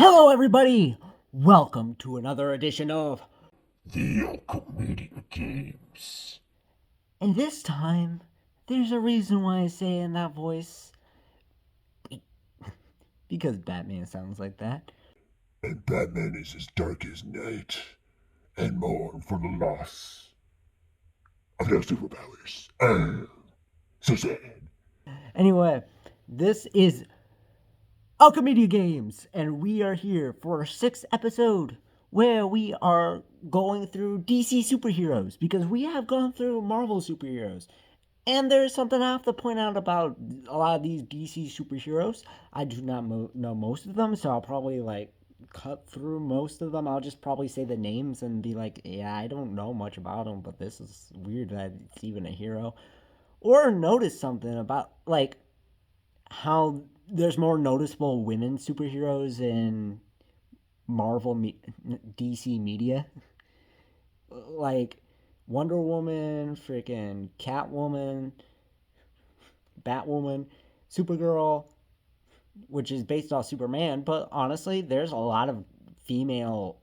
Hello, everybody! Welcome to another edition of The Alchemediagames. And this time, there's a reason why I say in that voice. Because Batman sounds like that. And Batman is as dark as night and mourn for the loss of their superpowers. So sad. Anyway, this is Alchemediagames, and we are here for our 6th episode where we are going through DC superheroes because we have gone through Marvel superheroes. And there's something I have to point out about a lot of these DC superheroes. I do not know most of them, so I'll probably cut through most of them. I'll just probably say the names and be like, yeah, I don't know much about them, but this is weird that it's even a hero. Or notice something about how there's more noticeable women superheroes in DC media. Like Wonder Woman, freaking Catwoman, Batwoman, Supergirl, which is based off Superman, but honestly, there's a lot of female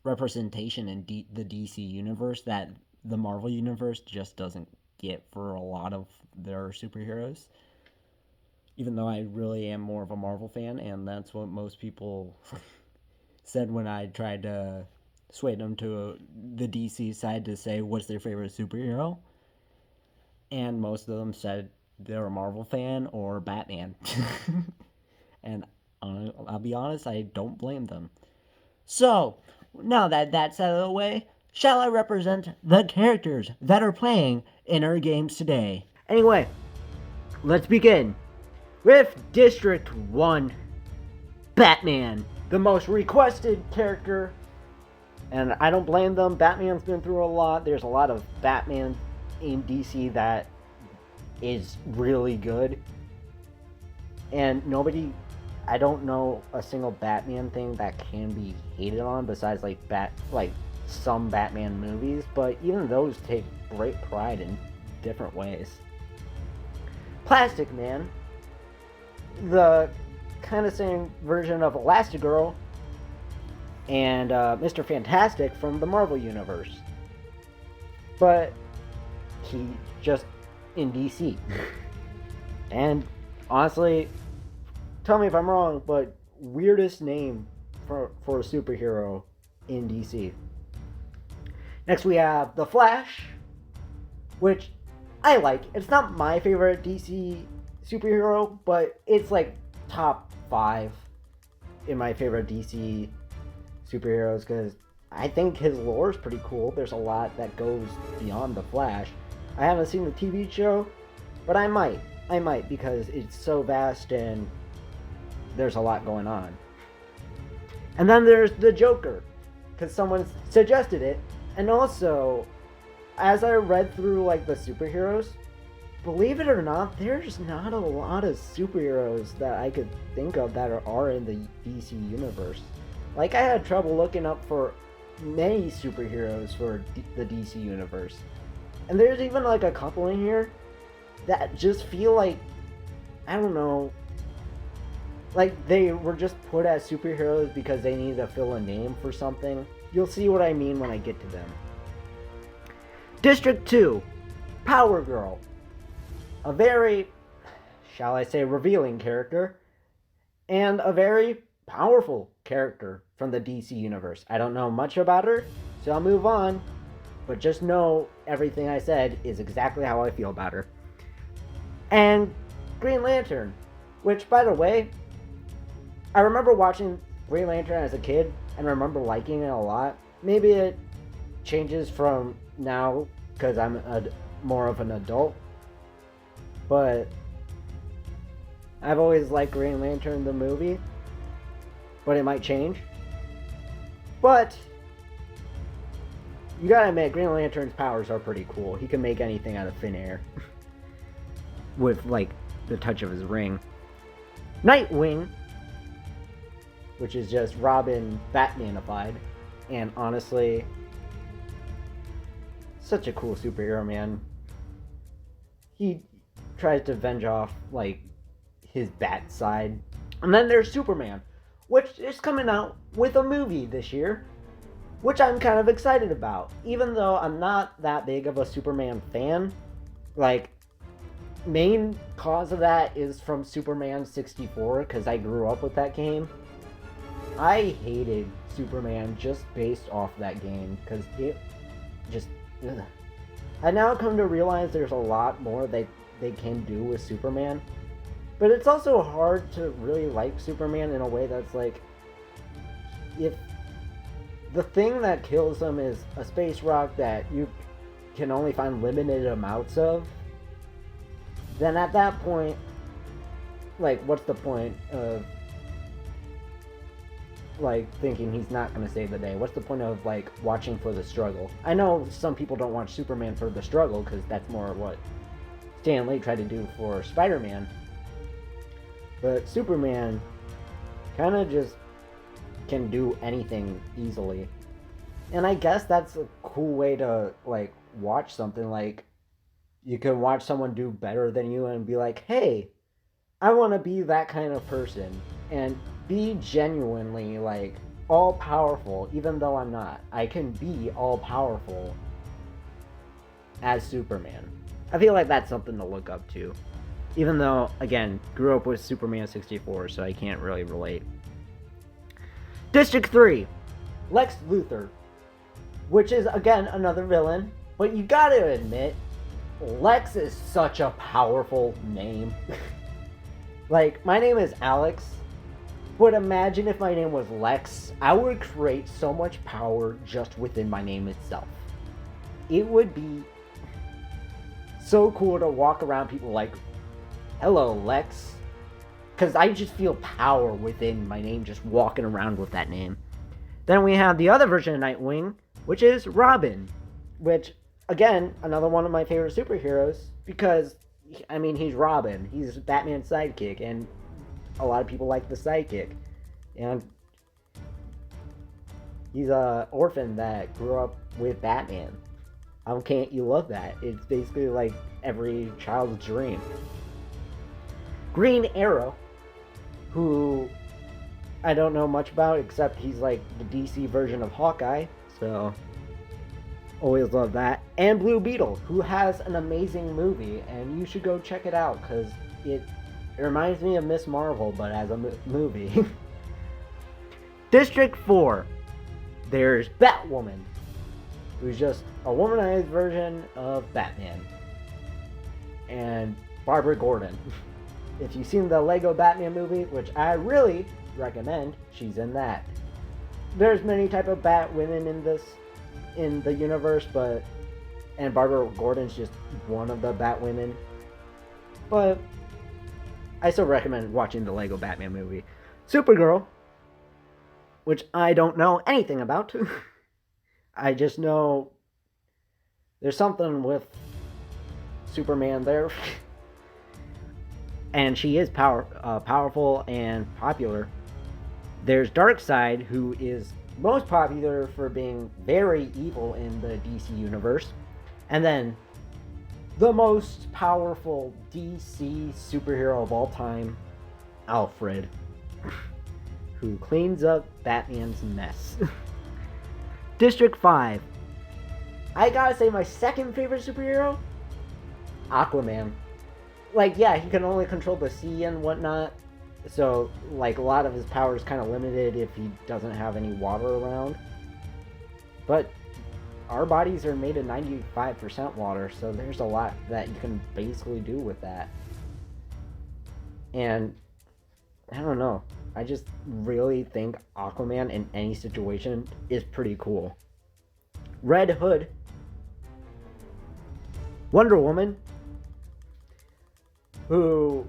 representation in the DC universe that the Marvel universe just doesn't get for a lot of their superheroes. Even though I really am more of a Marvel fan, and that's what most people said when I tried to sway them to the DC side to say what's their favorite superhero. And most of them said they're a Marvel fan or Batman. And I'll be honest, I don't blame them. So, now that that's out of the way, shall I represent the characters that are playing in our games today? Anyway, let's begin with District 1 Batman, the most requested character. And I don't blame them. Batman's been through a lot. There's a lot of Batman in DC that is really good. And I don't know a single Batman thing that can be hated on besides some Batman movies, but even those take great pride in different ways. Plastic Man, the kind of same version of Elastigirl and Mr. Fantastic from the Marvel Universe. But he just in DC. And honestly, tell me if I'm wrong, but weirdest name for a superhero in DC. Next we have The Flash, which I like. It's not my favorite DC superhero, but it's like top 5 in my favorite DC superheroes because I think his lore is pretty cool. There's a lot that goes beyond The Flash. I haven't seen the TV show, but I might because it's so vast and there's a lot going on. And then there's the Joker, because someone suggested it. And also, as I read through the superheroes, believe it or not, there's not a lot of superheroes that I could think of that are in the DC universe. I had trouble looking up for many superheroes for the DC universe. And there's even a couple in here that just feel I don't know, they were just put as superheroes because they needed to fill a name for something. You'll see what I mean when I get to them. District 2, Power Girl. A very, shall I say, revealing character. And a very powerful character from the DC universe. I don't know much about her, so I'll move on. But just know everything I said is exactly how I feel about her. And Green Lantern, which, by the way, I remember watching Green Lantern as a kid and remember liking it a lot. Maybe it changes from now because I'm more of an adult. But I've always liked Green Lantern the movie. But it might change. But you gotta admit, Green Lantern's powers are pretty cool. He can make anything out of thin air. With the touch of his ring. Nightwing, which is just Robin Batmanified, and honestly, such a cool superhero, man. He tries to avenge off his bat side. And then there's Superman, which is coming out with a movie this year, which I'm kind of excited about. Even though I'm not that big of a Superman fan, like, main cause of that is from Superman 64 because I grew up with that game. I hated Superman just based off that game because it just. Ugh. I now come to realize there's a lot more they can do with Superman, but it's also hard to really like Superman in a way that's like, if the thing that kills him is a space rock that you can only find limited amounts of, then at that point, like, what's the point of like thinking he's not going to save the day? What's the point of like watching for the struggle? I know some people don't watch Superman for the struggle because that's more what Stan Lee tried to do for Spider-Man, but Superman kind of just can do anything easily. And I guess that's a cool way to like watch something. Like, you can watch someone do better than you and be like, "Hey, I want to be that kind of person and be genuinely like all powerful even though I'm not. I can be all powerful as Superman." I feel like that's something to look up to. Even though, again, grew up with Superman 64, so I can't really relate. District 3, Lex Luthor, which is, again, another villain. But you gotta admit, Lex is such a powerful name. Like, my name is Alex, but imagine if my name was Lex. I would create so much power just within my name itself. It would be so cool to walk around people like, "Hello, Lex." Because I just feel power within my name just walking around with that name. Then we have the other version of Nightwing, which is Robin. Which, again, another one of my favorite superheroes. Because, I mean, he's Robin. He's Batman's sidekick. And a lot of people like the sidekick. And he's an orphan that grew up with Batman. How can't you love that? It's basically like every child's dream. Green Arrow, who I don't know much about except he's like the DC version of Hawkeye, so always love that. And Blue Beetle, who has an amazing movie, and you should go check it out because it reminds me of Miss Marvel, but as a movie. District 4, there's Batwoman, who's just a womanized version of Batman. And Barbara Gordon. If you've seen the Lego Batman movie, which I really recommend, she's in that. There's many type of Batwomen in the universe, and Barbara Gordon's just one of the Batwomen. But I still recommend watching the Lego Batman movie. Supergirl, which I don't know anything about. I just know there's something with Superman there. And she is powerful and popular. There's Darkseid, who is most popular for being very evil in the DC universe. And then the most powerful DC superhero of all time, Alfred, who cleans up Batman's mess. District 5. I gotta say, my second favorite superhero, Aquaman. Like, yeah, he can only control the sea and whatnot, so like a lot of his power is kind of limited if he doesn't have any water around. But our bodies are made of 95% water, so there's a lot that you can basically do with that. And I don't know, I just really think Aquaman in any situation is pretty cool. Red Hood, Wonder Woman, who,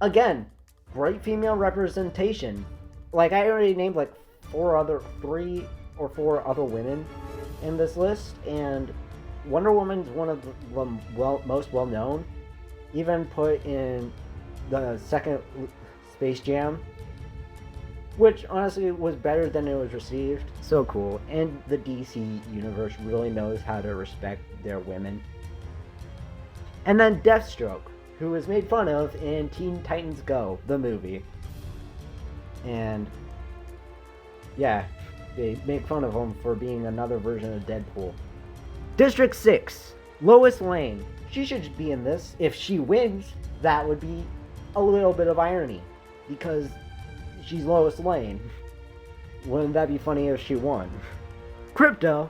again, great female representation. Like, I already named like 3 or 4 other women in this list, and Wonder Woman's one of the most well known. Even put in the second Space Jam, which honestly was better than it was received. So cool. And the DC universe really knows how to respect their women. And then Deathstroke, who was made fun of in Teen Titans Go, the movie. And Yeah, they make fun of him for being another version of Deadpool. District 6, Lois Lane. She should be in this. If she wins, that would be a little bit of irony because she's Lois Lane. Wouldn't that be funny if she won? Crypto,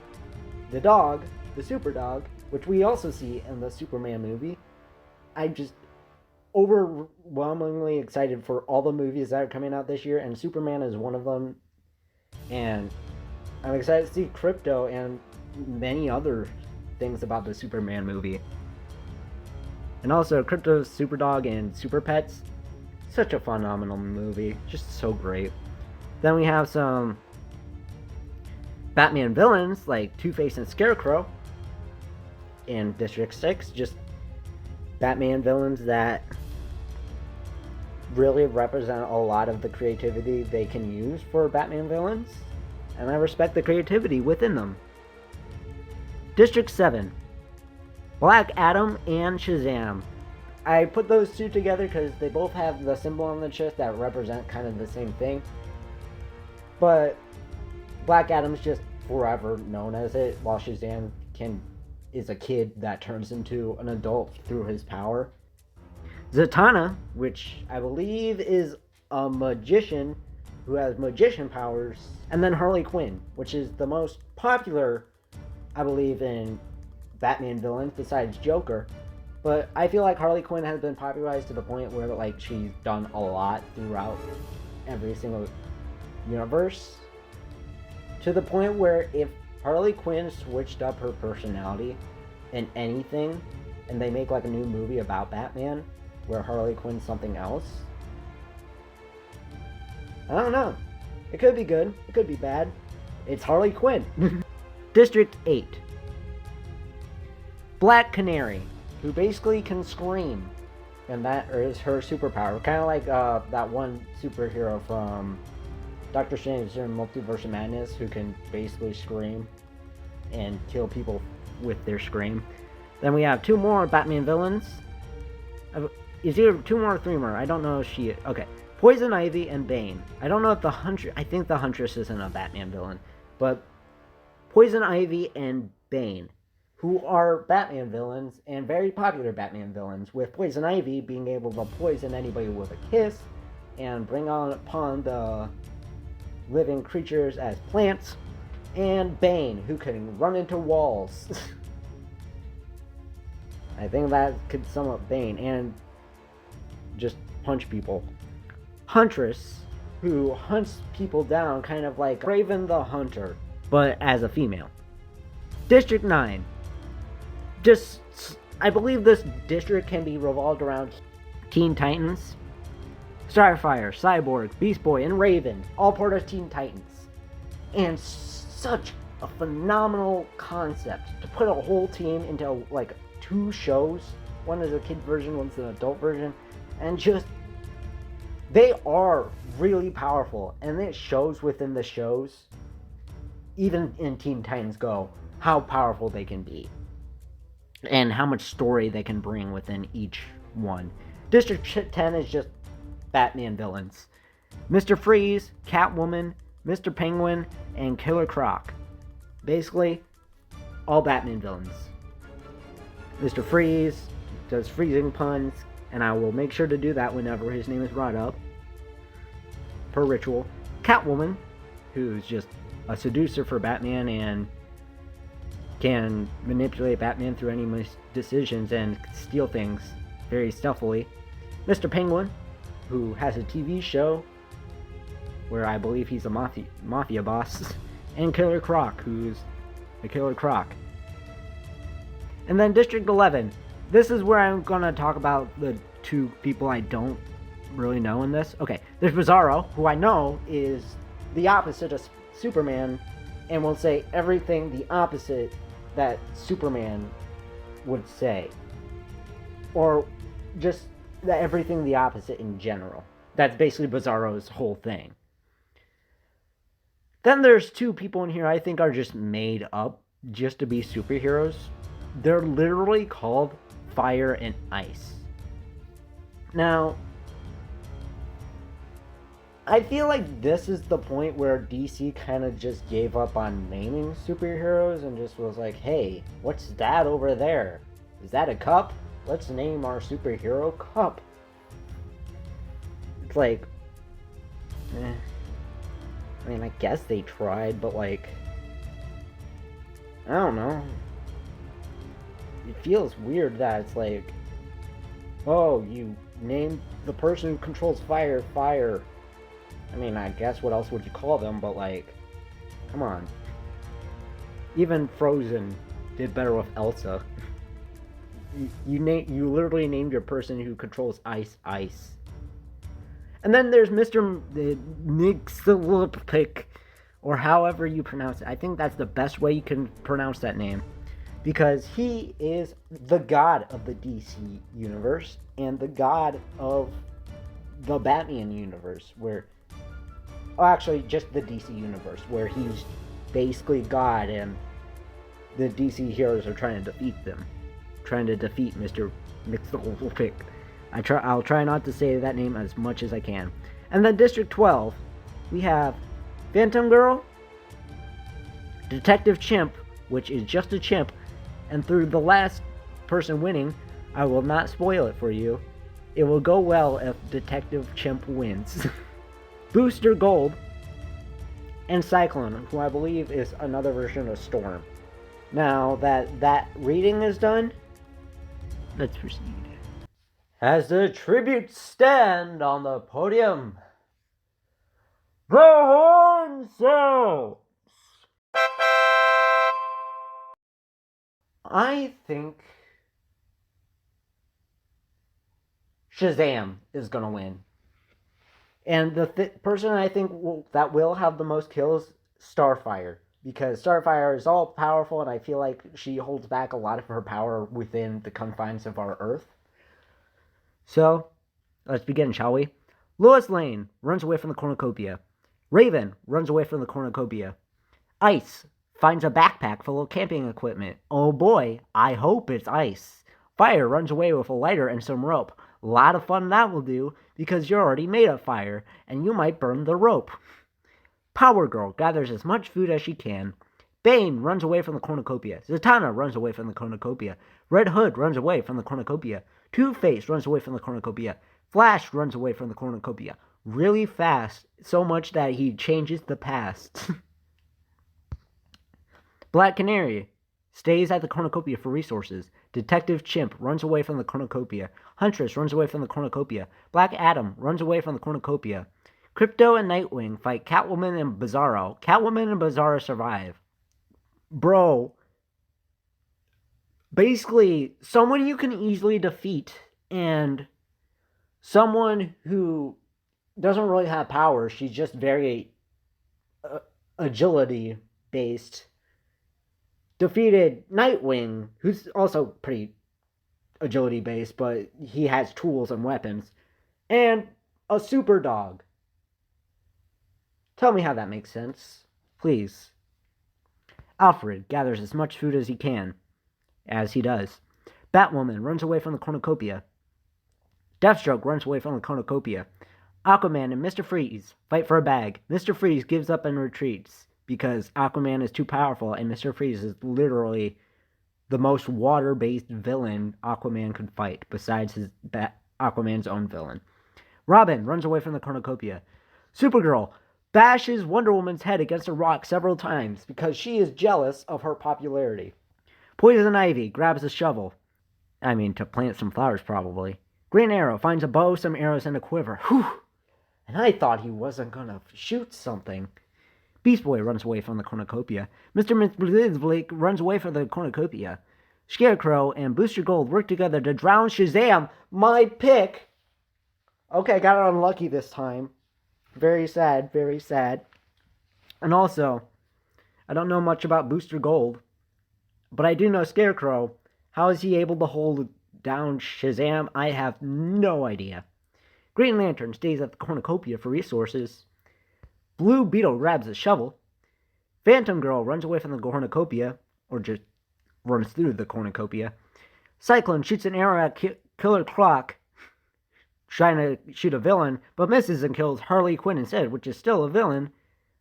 the dog, the super dog, which we also see in the Superman movie. I'm just overwhelmingly excited for all the movies that are coming out this year, and Superman is one of them. And I'm excited to see Crypto and many other things about the Superman movie. And also, Crypto's Superdog and Super Pets. Such a phenomenal movie. Just so great. Then we have some Batman villains like Two-Face and Scarecrow in District 6. Just Batman villains that really represent a lot of the creativity they can use for Batman villains. And I respect the creativity within them. District 7, Black Adam and Shazam. I put those two together because they both have the symbol on the chest that represent kind of the same thing. But Black Adam's just forever known as it, while Shazam is a kid that turns into an adult through his power. Zatanna, which I believe is a magician who has magician powers. And then Harley Quinn, which is the most popular, I believe, in Batman villains besides Joker. But I feel like Harley Quinn has been popularized to the point where like she's done a lot throughout every single universe. To the point where if Harley Quinn switched up her personality in anything and they make like a new movie about Batman where Harley Quinn's something else, I don't know. It could be good. It could be bad. It's Harley Quinn. District 8, Black Canary, who basically can scream, and that is her superpower. Kind of like that one superhero from Doctor Strange in Multiverse of Madness who can basically scream and kill people with their scream. Then we have two more Batman villains. Is either two more or three more? I don't know if she... Okay. Poison Ivy and Bane. I don't know if the Huntress... I think the Huntress isn't a Batman villain. But Poison Ivy and Bane, who are Batman villains and very popular Batman villains, with Poison Ivy being able to poison anybody with a kiss and bring on upon the living creatures as plants, and Bane, who can run into walls. I think that could sum up Bane, and just punch people. Huntress, who hunts people down, kind of like Raven the Hunter, but as a female. District 9. I believe this district can be revolved around Teen Titans. Starfire, Cyborg, Beast Boy, and Raven, all part of Teen Titans. And such a phenomenal concept to put a whole team into like two shows. One is a kid version, one's an adult version. And just, they are really powerful. And it shows within the shows, even in Teen Titans Go, how powerful they can be. And how much story they can bring within each one. District 10 is just Batman villains. Mr. Freeze, Catwoman, Mr. Penguin, and Killer Croc. Basically, all Batman villains. Mr. Freeze does freezing puns, and I will make sure to do that whenever his name is brought up, per ritual. Catwoman, who's just a seducer for Batman and can manipulate Batman through any decisions and steal things very stealthily. Mr. Penguin, who has a TV show where I believe he's a mafia boss, and Killer Croc, who's the Killer Croc. And then District 11. This is where I'm gonna talk about the two people I don't really know in this. Okay, there's Bizarro, who I know is the opposite of Superman, and will say everything the opposite that Superman would say. Or just everything the opposite in general. That's basically Bizarro's whole thing. Then there's two people in here I think are just made up just to be superheroes. They're literally called Fire and Ice. Now, I feel like this is the point where DC kind of just gave up on naming superheroes and just was like, hey, what's that over there? Is that a cup? Let's name our superhero Cup. It's like, eh. I mean, I guess they tried, but like, I don't know. It feels weird that it's like, oh, you named the person who controls fire, Fire. I mean, I guess what else would you call them, but like, come on. Even Frozen did better with Elsa. You literally named your person who controls ice, Ice. And then there's Mr. Mixelipik, or however you pronounce it. I think that's the best way you can pronounce that name. Because he is the god of the DC universe and the god of the Batman universe, where, oh, actually, just the DC universe, where he's basically God and the DC heroes are trying to defeat them. Trying to defeat Mr. Mixelipik. I'll try not to say that name as much as I can. And then District 12, we have Phantom Girl, Detective Chimp, which is just a chimp, and through the last person winning, I will not spoil it for you. It will go well if Detective Chimp wins. Booster Gold, and Cyclone, who I believe is another version of Storm. Now that reading is done, let's proceed. As the tributes stand on the podium, the horn sounds. I think Shazam is gonna win, and the person I think that will have the most kills, Starfire, because Starfire is all powerful, and I feel like she holds back a lot of her power within the confines of our Earth. So, let's begin, shall we? Lois Lane runs away from the cornucopia. Raven runs away from the cornucopia. Ice finds a backpack full of camping equipment. Oh boy, I hope it's Ice. Fire runs away with a lighter and some rope. A lot of fun that will do, because you're already made of fire, and you might burn the rope. Power Girl gathers as much food as she can. Bane runs away from the cornucopia. Zatanna runs away from the cornucopia. Red Hood runs away from the cornucopia. Two-Face runs away from the cornucopia. Flash runs away from the cornucopia. Really fast, so much that he changes the past. Black Canary stays at the cornucopia for resources. Detective Chimp runs away from the cornucopia. Huntress runs away from the cornucopia. Black Adam runs away from the cornucopia. Crypto and Nightwing fight Catwoman and Bizarro. Catwoman and Bizarro survive. Bro, basically, someone you can easily defeat and someone who doesn't really have power, she's just very agility based, defeated Nightwing, who's also pretty agility based, but he has tools and weapons, and a super dog. Tell me how that makes sense, please. Alfred gathers as much food as he can, as he does. Batwoman runs away from the cornucopia. Deathstroke runs away from the cornucopia. Aquaman and Mr. Freeze fight for a bag. Mr. Freeze gives up and retreats because Aquaman is too powerful, and Mr. Freeze is literally the most water-based villain Aquaman could fight, besides Aquaman's own villain. Robin runs away from the cornucopia. Supergirl bashes Wonder Woman's head against a rock several times because she is jealous of her popularity. Poison Ivy grabs a shovel. I mean, to plant some flowers, probably. Green Arrow finds a bow, some arrows, and a quiver. Whew! And I thought he wasn't gonna shoot something. Beast Boy runs away from the cornucopia. Mr. Blake runs away from the cornucopia. Scarecrow and Booster Gold work together to drown Shazam. My pick! Okay, got it unlucky this time. Very sad, very sad. And also, I don't know much about Booster Gold, but I do know Scarecrow. How is he able to hold down Shazam? I have no idea. Green Lantern stays at the cornucopia for resources. Blue Beetle grabs a shovel. Phantom Girl runs away from the cornucopia, or just runs through the cornucopia. Cyclone shoots an arrow at Killer Croc. trying to shoot a villain, but misses and kills Harley Quinn instead, which is still a villain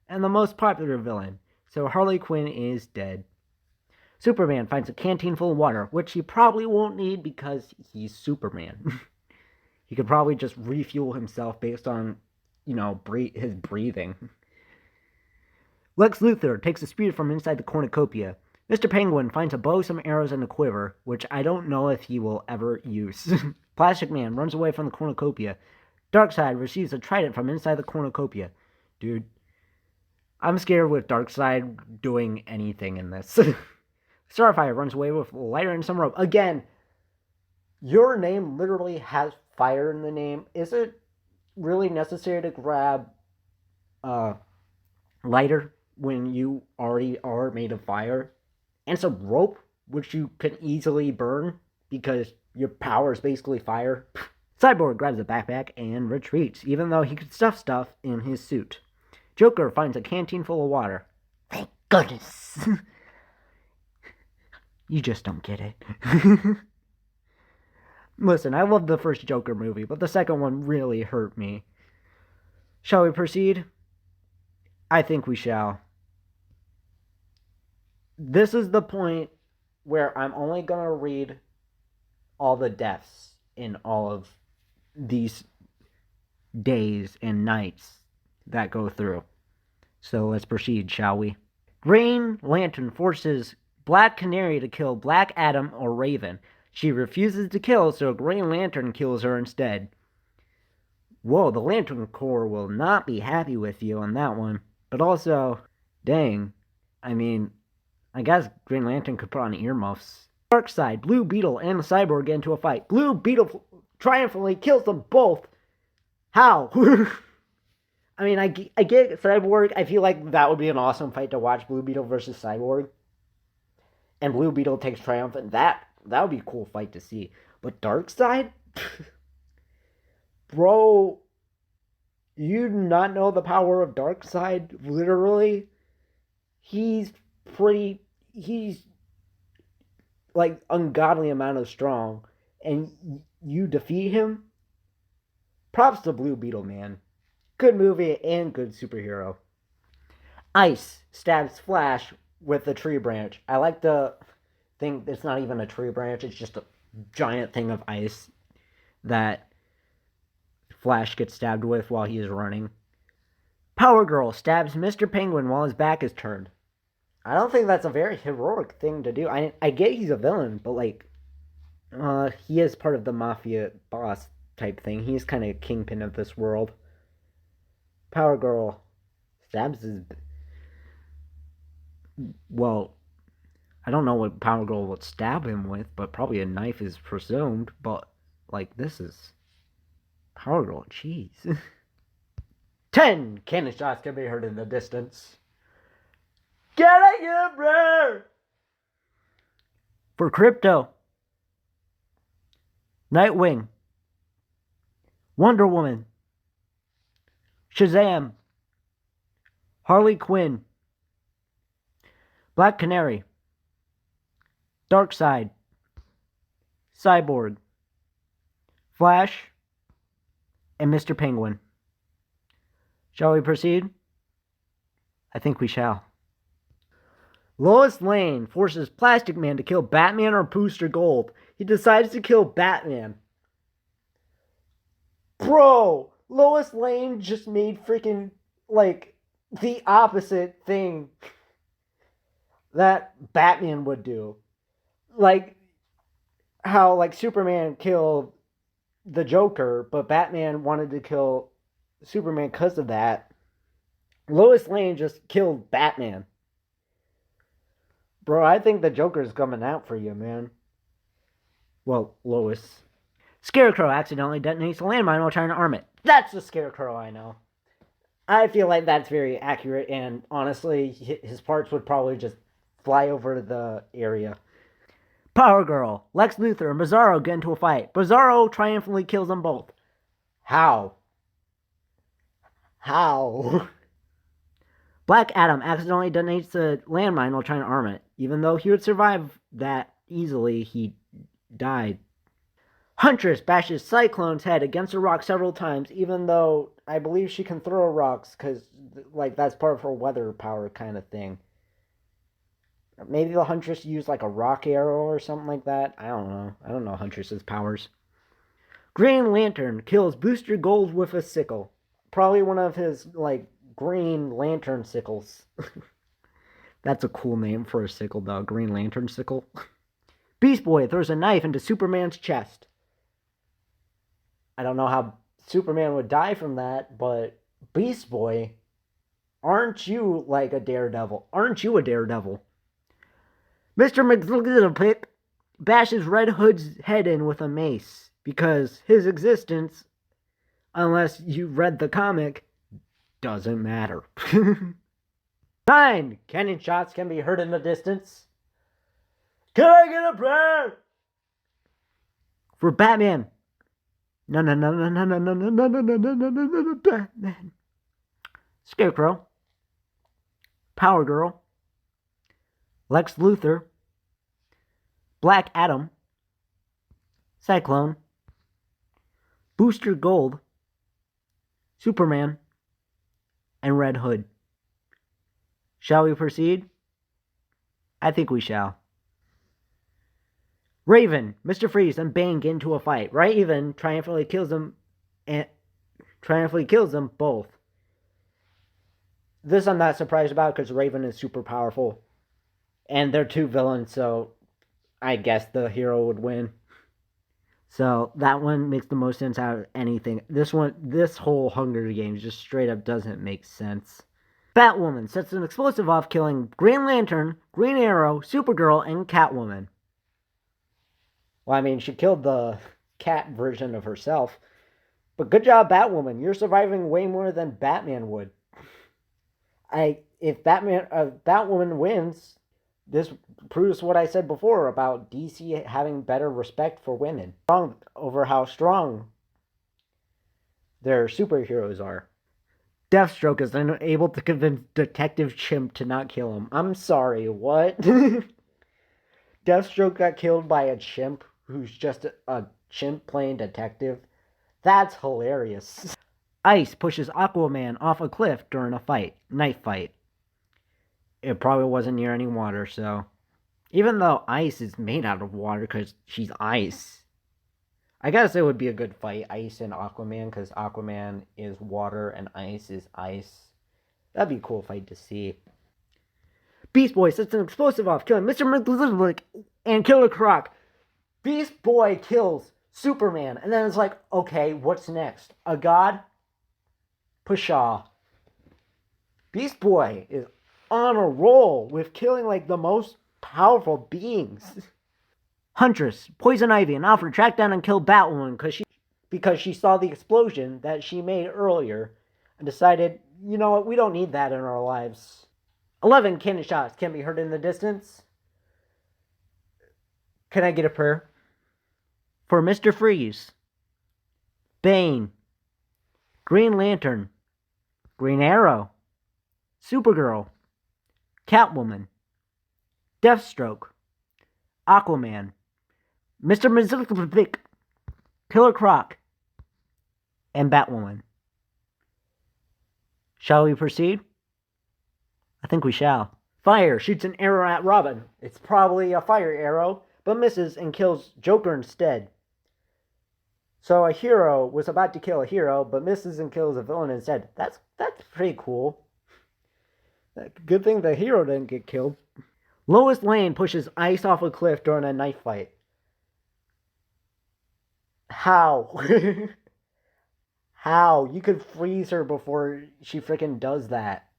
and the most popular villain. So Harley Quinn is dead. Superman finds a canteen full of water, which he probably won't need because he's Superman. He could probably just refuel himself based on, his breathing. Lex Luthor takes a spear from inside the cornucopia. Mr. Penguin finds a bow, some arrows, and a quiver, which I don't know if he will ever use. Plastic Man runs away from the cornucopia. Darkseid receives a trident from inside the cornucopia. Dude, I'm scared with Darkseid doing anything in this. Starfire runs away with a lighter and some rope. Again, your name literally has fire in the name. Is it really necessary to grab a lighter when you already are made of fire? And some rope, which you can easily burn because your power is basically fire. Cyborg grabs a backpack and retreats, even though he could stuff stuff in his suit. Joker finds a canteen full of water. Thank goodness. You just don't get it. Listen, I love the first Joker movie, but the second one really hurt me. Shall we proceed? I think we shall. This is the point where I'm only going to read all the deaths in all of these days and nights that go through. So let's proceed, shall we? Green Lantern forces Black Canary to kill Black Adam or Raven. She refuses to kill, so Green Lantern kills her instead. Whoa, the Lantern Corps will not be happy with you on that one. But also, dang, I mean, I guess Green Lantern could put on earmuffs. Darkseid, Blue Beetle, and the Cyborg get into a fight. Blue Beetle triumphantly kills them both. How? I mean, I get Cyborg. I feel like that would be an awesome fight to watch, Blue Beetle versus Cyborg. And Blue Beetle takes triumph, and that would be a cool fight to see. But Darkseid? Bro, you do not know the power of Darkseid, literally? He's like ungodly amount of strong, and you defeat him? Props to Blue Beetle, man. Good movie and good superhero. Ice stabs Flash with a tree branch. I like to think it's not even a tree branch, it's just a giant thing of ice that Flash gets stabbed with while he is running. Power Girl stabs Mr. Penguin while his back is turned. I don't think that's a very heroic thing to do. I get he's a villain, but like, he is part of the mafia boss type thing. He's kind of kingpin of this world. Power Girl stabs his. Well, I don't know what Power Girl would stab him with, but probably a knife is presumed. But like, this is Power Girl. Jeez. 10 cannon shots can be heard in the distance. Get it, you bro! For Crypto, Nightwing, Wonder Woman, Shazam, Harley Quinn, Black Canary, Darkseid, Cyborg, Flash, and Mr. Penguin. Shall we proceed? I think we shall. Lois Lane forces Plastic Man to kill Batman or Booster Gold. He decides to kill Batman. Bro, Lois Lane just made freaking, like, the opposite thing that Batman would do. Like, how, like, Superman killed the Joker, but Batman wanted to kill Superman because of that. Lois Lane just killed Batman. Bro, I think the Joker's coming out for you, man. Well, Lois. Scarecrow accidentally detonates a landmine while trying to arm it. That's the Scarecrow I know. I feel like that's very accurate, and honestly, his parts would probably just fly over the area. Power Girl, Lex Luthor, and Bizarro get into a fight. Bizarro triumphantly kills them both. How? How? Black Adam accidentally detonates the landmine while trying to arm it. Even though he would survive that easily, he died. Huntress bashes Cyclone's head against a rock several times, even though I believe she can throw rocks because, like, that's part of her weather power kind of thing. Maybe the Huntress used like a rock arrow or something like that. I don't know. I don't know Huntress's powers. Green Lantern kills Booster Gold with a sickle. Probably one of his, like, Green Lantern sickles. That's a cool name for a sickle, though. Green Lantern sickle. Beast Boy throws a knife into Superman's chest. I don't know how Superman would die from that, but Beast Boy, aren't you like a daredevil? Aren't you a daredevil? Mr. McLittlepick bashes Red Hood's head in with a mace because his existence, unless you read the comic, doesn't matter. 9 cannon shots can be heard in the distance. Can I get a prayer? For Batman. No, no, no, no, no, no, no, no, no, no, no, no, no, no, no, Batman. Scarecrow. Power Girl. Lex Luthor. Black Adam. Cyclone. Booster Gold. Superman. And Red Hood. Shall we proceed? I think we shall. Raven, Mr. Freeze, and Bane get into a fight. Raven triumphantly kills them both. This I'm not surprised about because Raven is super powerful. And they're two villains, so I guess the hero would win. So that one makes the most sense out of anything. This whole Hunger Games just straight up doesn't make sense. Batwoman sets an explosive off, killing Green Lantern, Green Arrow, Supergirl, and Catwoman. Well, I mean, she killed the cat version of herself. But good job, Batwoman. You're surviving way more than Batman would. If Batwoman wins, this proves what I said before about DC having better respect for women. Over how strong their superheroes are. Deathstroke is unable to convince Detective Chimp to not kill him. I'm sorry, what? Deathstroke got killed by a chimp who's just a chimp playing detective. That's hilarious. Ice pushes Aquaman off a cliff during a knife fight. It probably wasn't near any water, so... Even though Ice is made out of water because she's ice. I guess it would be a good fight, Ice and Aquaman, because Aquaman is water and Ice is ice. That'd be a cool fight to see. Beast Boy sets an explosive off, killing Mr. McLittlepick and Killer Croc. Beast Boy kills Superman, and then it's like, okay, what's next? A god? Pshaw. Beast Boy is on a roll with killing like the most powerful beings. Huntress, Poison Ivy, and Alfred track down and kill Batwoman because she saw the explosion that she made earlier and decided, you know what, we don't need that in our lives. 11 cannon shots can be heard in the distance. Can I get a prayer? For Mr. Freeze, Bane, Green Lantern, Green Arrow, Supergirl, Catwoman, Deathstroke, Aquaman, Mr. Mizilkovic, Killer Croc, and Batwoman. Shall we proceed? I think we shall. Fire shoots an arrow at Robin. It's probably a fire arrow, but misses and kills Joker instead. So a hero was about to kill a hero, but misses and kills a villain instead. That's pretty cool. Good thing the hero didn't get killed. Lois Lane pushes Ice off a cliff during a knife fight. How? How? You could freeze her before she freaking does that.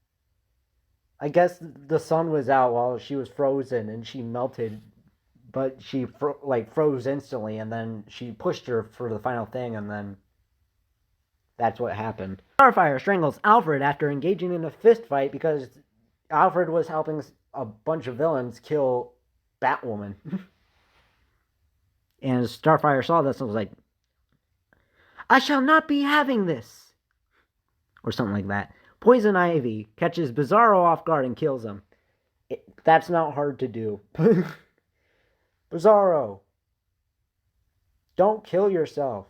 I guess the sun was out while she was frozen and she melted, but she froze instantly, and then she pushed her for the final thing, and then that's what happened. Starfire strangles Alfred after engaging in a fist fight because Alfred was helping a bunch of villains kill Batwoman. And Starfire saw this and was like, I shall not be having this. Or something like that. Poison Ivy catches Bizarro off guard and kills him. That's not hard to do. Bizarro. Don't kill yourself.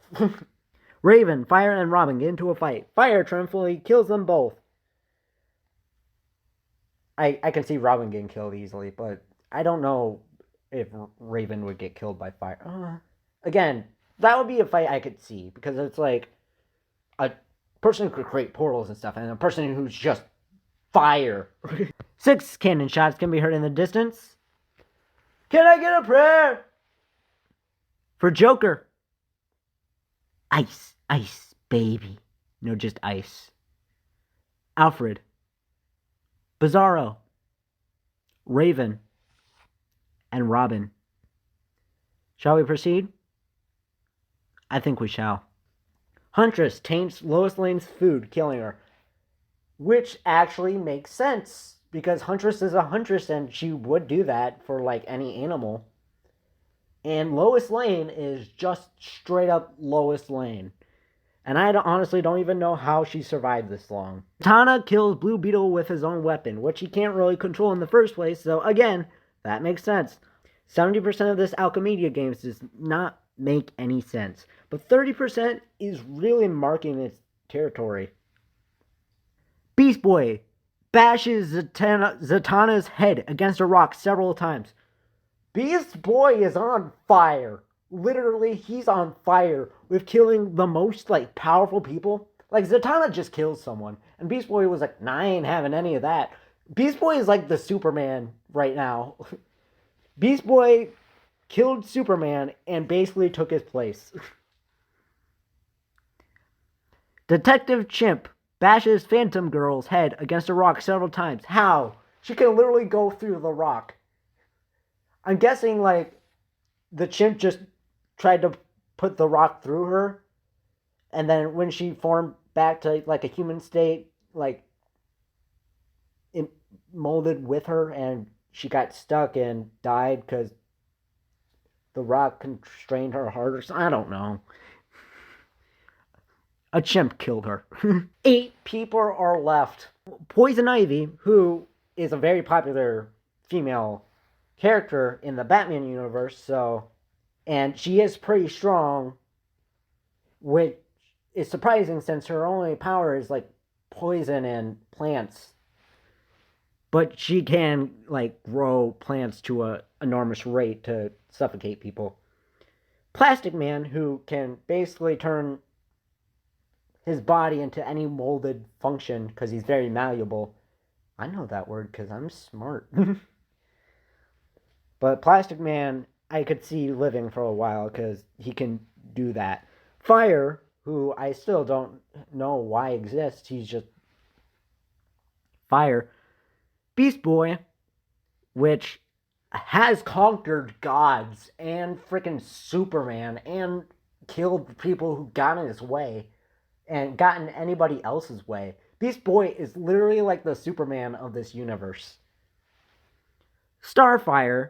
Raven, Fire, and Robin get into a fight. Fire triumphantly kills them both. I can see Robin getting killed easily, but I don't know if Raven would get killed by fire. Again, that would be a fight I could see because it's like a person who could create portals and stuff, and a person who's just fire. 6 cannon shots can be heard in the distance. Can I get a prayer? For Joker. Ice, ice, baby. No, just ice. Alfred. Bizarro. Raven. And Robin. Shall we proceed? I think we shall. Huntress taints Lois Lane's food, killing her. Which actually makes sense, because Huntress is a huntress and she would do that for like any animal. And Lois Lane is just straight up Lois Lane. And I honestly don't even know how she survived this long. Tana kills Blue Beetle with his own weapon, which he can't really control in the first place, so again, that makes sense. 70% of this Alchemediagames does not make any sense, but 30% is really marking its territory. Beast Boy bashes Zatanna's head against a rock several times. Beast Boy is on fire. Literally, he's on fire with killing the most like powerful people. Like Zatanna just kills someone, and Beast Boy was like, "Nah, I ain't having any of that." Beast Boy is like the Superman right now. Beast Boy killed Superman and basically took his place. Detective Chimp bashes Phantom Girl's head against a rock several times. How? She can literally go through the rock. I'm guessing like the chimp just tried to put the rock through her, and then when she formed back to like a human state, like it molded with her, and she got stuck and died because the rock constrained her heart or something. I don't know. A chimp killed her. 8 people are left. Poison Ivy, who is a very popular female character in the Batman universe, and she is pretty strong, which is surprising since her only power is like poison and plants. But she can like grow plants to a enormous rate to suffocate people. Plastic Man, who can basically turn his body into any molded function because he's very malleable. I know that word because I'm smart. But Plastic Man, I could see living for a while because he can do that. Fire, who I still don't know why exists, he's just fire. Beast Boy, which has conquered gods and freaking Superman and killed people who got in his way and gotten anybody else's way. Beast Boy is literally like the Superman of this universe. Starfire.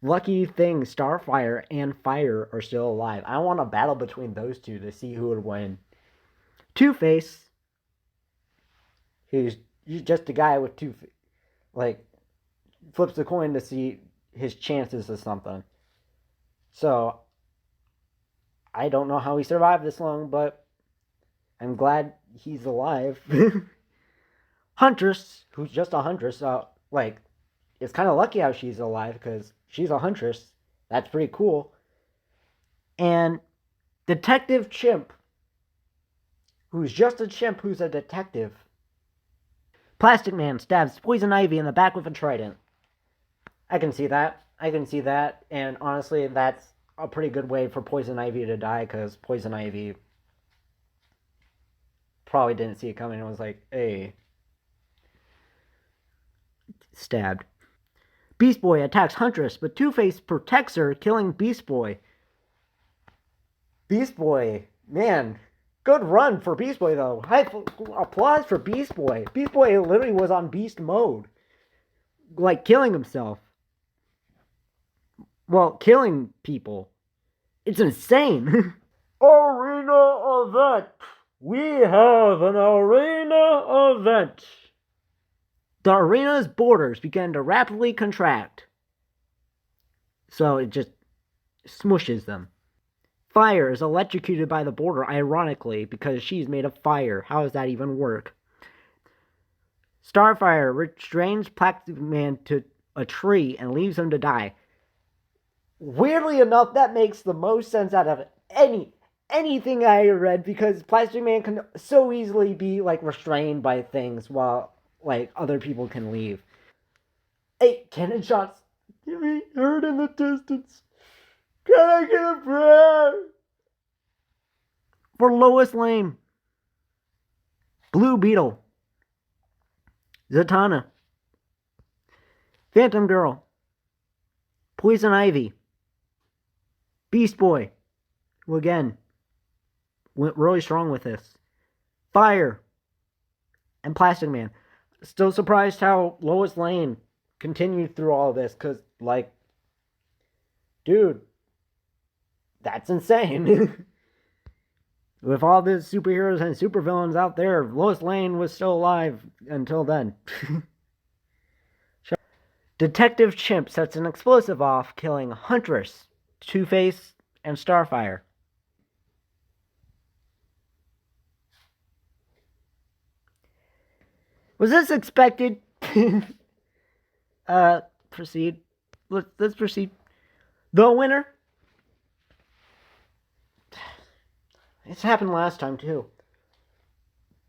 Lucky thing, Starfire and Fire are still alive. I want a battle between those two to see who would win. Two-Face, who's just a guy with two, like, flips the coin to see his chances of something. So, I don't know how he survived this long, but I'm glad he's alive. Huntress, who's just a huntress, like, it's kind of lucky how she's alive because she's a huntress. That's pretty cool. And Detective Chimp, who's just a chimp who's a detective. Plastic Man stabs Poison Ivy in the back with a trident. I can see that. I can see that. And honestly, that's a pretty good way for Poison Ivy to die because Poison Ivy probably didn't see it coming and was like, hey. Stabbed. Beast Boy attacks Huntress, but Two-Face protects her, killing Beast Boy. Beast Boy, man, good run for Beast Boy, though. High applause for Beast Boy. Beast Boy literally was on beast mode. Like, killing himself. Well, killing people. It's insane. Arena event. We have an arena event. The arena's borders began to rapidly contract. So it just smushes them. Fire is electrocuted by the border, ironically, because she's made of fire. How does that even work? Starfire restrains Plastic Man to a tree and leaves him to die. Weirdly enough, that makes the most sense out of anything I read, because Plastic Man can so easily be like restrained by things while like other people can leave. Hey, cannon shots! Give me heard in the distance. Can I get a prayer? For Lois Lane, Blue Beetle, Zatanna, Phantom Girl, Poison Ivy, Beast Boy, who again went really strong with this, Fire, and Plastic Man. Still surprised how Lois Lane continued through all of this, because, like, dude, that's insane. With all the superheroes and supervillains out there, Lois Lane was still alive until then. Detective Chimp sets an explosive off, killing Huntress, Two-Face, and Starfire. Was this expected? Proceed. Let's proceed. The winner. This happened last time too.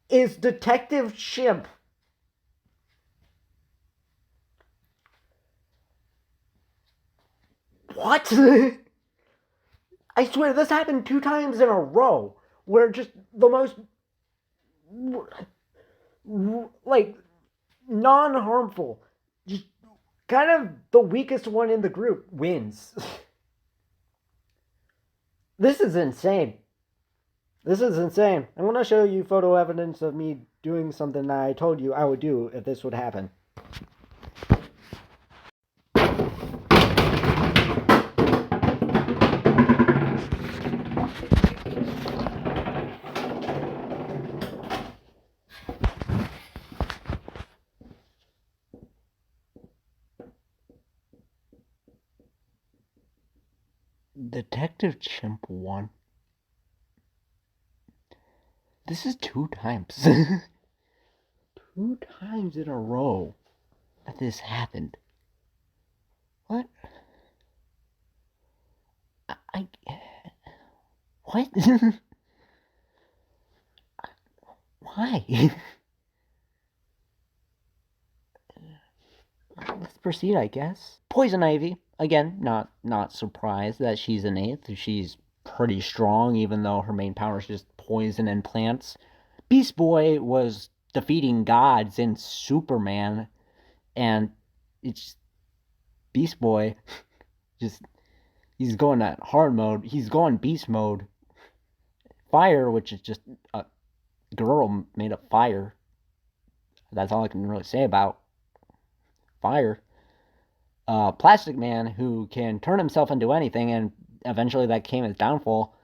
Is Detective Chimp. What? I swear this happened 2 times in a row, where just the most like non-harmful, just kind of the weakest one in the group wins. This is insane. This is insane. I'm going to show you photo evidence of me doing something that I told you I would do if this would happen. Detective Chimp won. This is 2 times. 2 times in a row that this happened. What? I what? Why? Let's proceed, I guess. Poison Ivy. Again, not surprised that she's an 8th. She's pretty strong, even though her main power is just poison and plants. Beast Boy was defeating gods in Superman, and it's Beast Boy just he's going that hard mode. He's going beast mode. Fire, which is just a girl made of fire. That's all I can really say about Fire. Plastic Man, who can turn himself into anything, and eventually that came his downfall.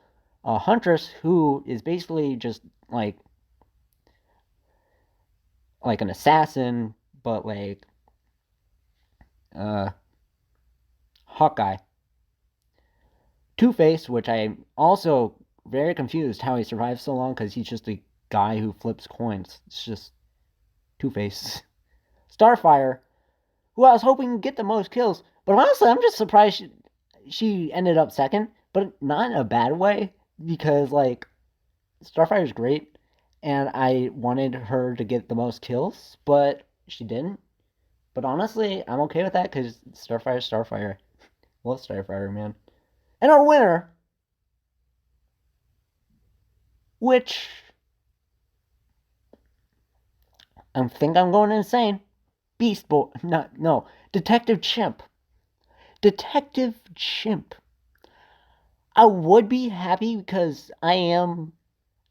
Huntress, who is basically just like an assassin, but like Hawkeye. Two-Face, which I'm also very confused how he survived so long, because he's just a guy who flips coins. It's just Two-Face. Starfire, who I was hoping would get the most kills, but honestly, I'm just surprised she ended up second, but not in a bad way, because like Starfire's great, and I wanted her to get the most kills, but she didn't. But honestly, I'm okay with that, because Starfire's Starfire. Love Starfire, man. And our winner, which I think I'm going insane. Beast Boy. No. Detective Chimp. Detective Chimp. I would be happy because I am,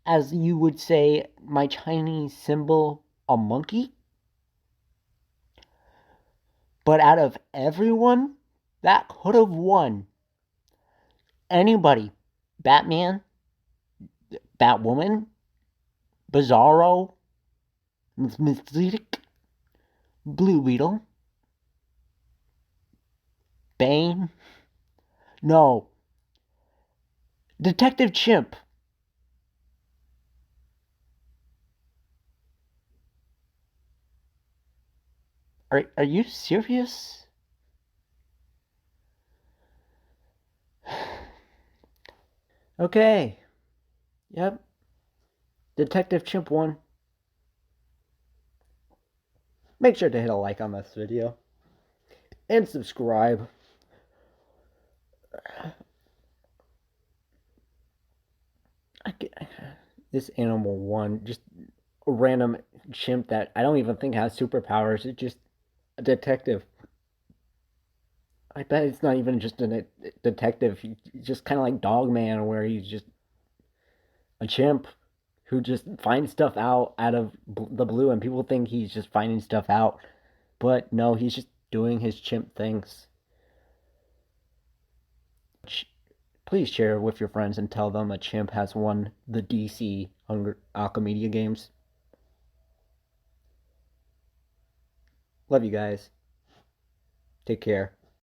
as you would say, my Chinese symbol, a monkey. But out of everyone that could have won, anybody, Batman, Batwoman, Bizarro, Mystique, Blue Beetle, Bane, no, Detective Chimp. Are you serious? Okay. Yep. Detective Chimp won. Make sure to hit a like on this video and subscribe. I get, this animal won. Just a random chimp that I don't even think has superpowers. It's just a detective. I bet it's not even just a detective. He's just kind of like Dogman, where he's just a chimp who just finds stuff out of the blue, and people think he's just finding stuff out, but no, he's just doing his chimp things. Please share with your friends and tell them a chimp has won the DC Hunger Alchemediagames. Games. Love you guys. Take care.